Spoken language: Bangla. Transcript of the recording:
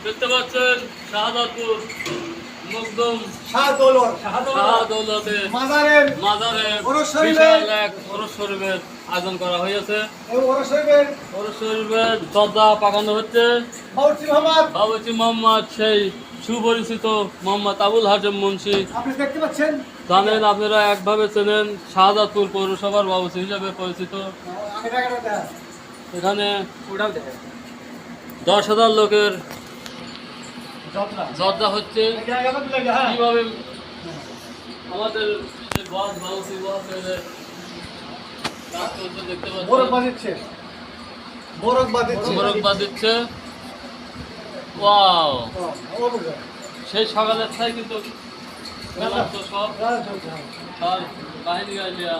দেখতে পাচ্ছেন শাহাদাতপুর মুকদম শাহদৌলতের মাজারের বিশাল এক ওরস শরীফের আয়োজন করা হয়েছে। ওরস শরীফের দরজা পাকানো হচ্ছে। বাবুর্চি মোহাম্মদ সেই সুপরিচিত মোহাম্মদ আবুল হাশেম মুন্সি, আপনি দেখতে পাচ্ছেন, জানেন আপনারা একভাবে চেনেন, শাহাদাতপুর পৌরসভার বাবুর্চি হিসাবে পরিচিত। এখানে 10,000 লোকের জর্দা হচ্ছে। কিভাবে আমাদের কাজ চলছে দেখতে পাচ্ছেন, মোরগ বাজিচ্ছে। ওয়াও, সেই সকালের ছাই কিন্তু সব কাহিনী গাইলিয়া।